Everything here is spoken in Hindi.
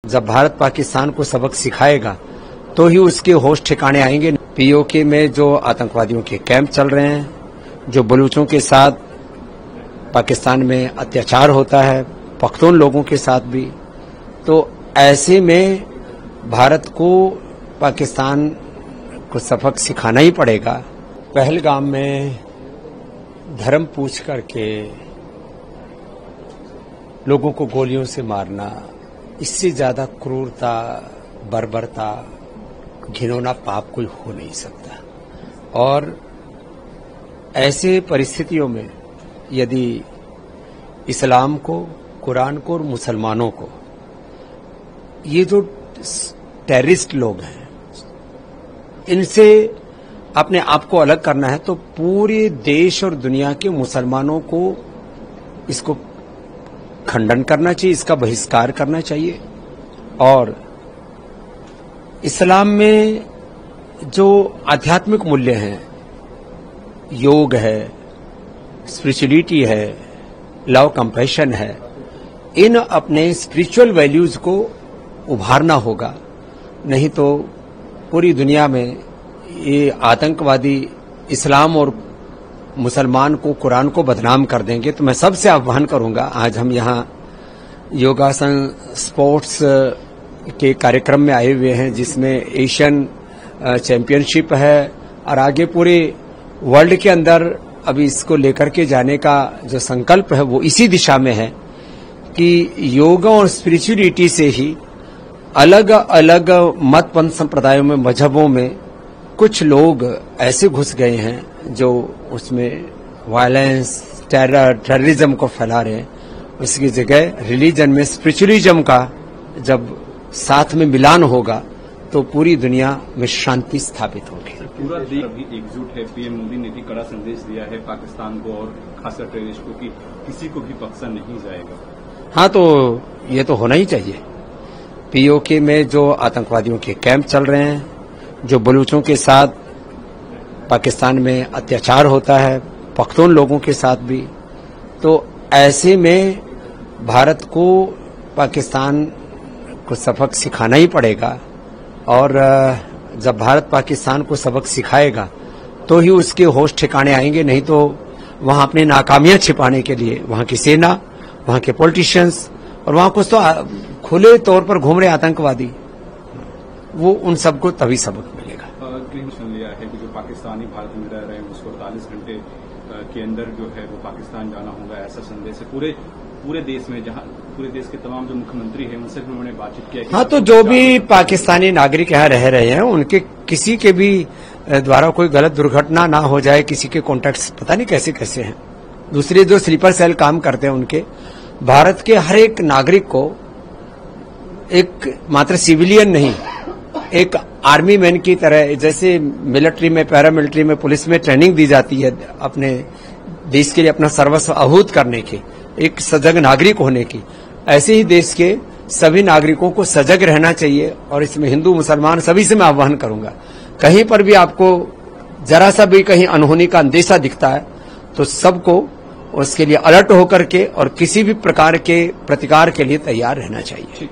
जब भारत पाकिस्तान को सबक सिखाएगा तो ही उसके होश ठिकाने आएंगे। पीओके में जो आतंकवादियों के कैंप चल रहे हैं, जो बलूचों के साथ पाकिस्तान में अत्याचार होता है, पख्तून लोगों के साथ भी, तो ऐसे में भारत को पाकिस्तान को सबक सिखाना ही पड़ेगा। पहलगाम में धर्म पूछ करके लोगों को गोलियों से मारना, इससे ज्यादा क्रूरता, बर्बरता, घिनौना पाप कोई हो नहीं सकता। और ऐसे परिस्थितियों में यदि इस्लाम को, कुरान को और मुसलमानों को, ये जो टेररिस्ट लोग हैं, इनसे अपने आप को अलग करना है, तो पूरे देश और दुनिया के मुसलमानों को इसको खंडन करना चाहिए, इसका बहिष्कार करना चाहिए। और इस्लाम में जो आध्यात्मिक मूल्य हैं, योग है, स्पिरिचुअलिटी है, लव कंपैशन है, इन अपने स्पिरिचुअल वैल्यूज को उभारना होगा। नहीं तो पूरी दुनिया में ये आतंकवादी इस्लाम और मुसलमान को, कुरान को बदनाम कर देंगे। तो मैं सबसे आह्वान करूंगा, आज हम यहाँ योगासन स्पोर्ट्स के कार्यक्रम में आए हुए हैं, जिसमें एशियन चैंपियनशिप है और आगे पूरे वर्ल्ड के अंदर अभी इसको लेकर के जाने का जो संकल्प है वो इसी दिशा में है कि योगा और स्पिरिचुअलिटी से ही अलग अलग मत पंथ संप्रदायों में, मजहबों में कुछ लोग ऐसे घुस गए हैं जो उसमें वायलेंस, टेररिज्म को फैला रहे हैं। उसकी जगह रिलीजन में स्पिरिचुअलिज्म का जब साथ में मिलान होगा तो पूरी दुनिया में शांति स्थापित होगी। पूरा देश अभी एकजुट है। पीएम मोदी ने भी कड़ा संदेश दिया है पाकिस्तान को और खासकर टेररिस्ट को कि किसी को भी बख्शा नहीं जाएगा। हाँ, तो ये तो होना ही चाहिए। पीओके में जो आतंकवादियों के कैंप चल रहे हैं, जो बलूचों के साथ पाकिस्तान में अत्याचार होता है, पख्तून लोगों के साथ भी, तो ऐसे में भारत को पाकिस्तान को सबक सिखाना ही पड़ेगा। और जब भारत पाकिस्तान को सबक सिखाएगा तो ही उसके होश ठिकाने आएंगे। नहीं तो वहां अपनी नाकामियां छिपाने के लिए वहां की सेना, वहां के पॉलिटिशियंस और वहां कुछ तो खुले तौर पर घूम रहे आतंकवादी, वो उन सबको तभी सबक मिलेगा। सुन लिया है कि जो पाकिस्तानी भारत में रह रहे हैं उसको 48 घंटे के अंदर जो है वो पाकिस्तान जाना होगा, ऐसा संदेश है पूरे देश में, जहां पूरे देश के तमाम जो मुख्यमंत्री हैं उनसे भी उन्होंने बातचीत किया। हाँ, तो जो भी पाकिस्तानी नागरिक यहाँ रह रहे हैं, उनके किसी के भी द्वारा कोई गलत दुर्घटना ना हो जाए। किसी के कॉन्टैक्ट्स पता नहीं कैसे कैसे हैं। दूसरे जो स्लीपर सेल काम करते हैं, उनके भारत के हर एक नागरिक को, एक मात्र सिविलियन नहीं, एक आर्मी मैन की तरह, जैसे मिलिट्री में, पैरामिलिट्री में, पुलिस में ट्रेनिंग दी जाती है अपने देश के लिए अपना सर्वस्व आहूत करने की, एक सजग नागरिक होने की, ऐसे ही देश के सभी नागरिकों को सजग रहना चाहिए। और इसमें हिंदू, मुसलमान सभी से मैं आह्वान करूंगा, कहीं पर भी आपको जरा सा भी कहीं अनहोनी का अंदेशा दिखता है तो सबको उसके लिए अलर्ट होकर के और किसी भी प्रकार के प्रतिकार के लिए तैयार रहना चाहिए।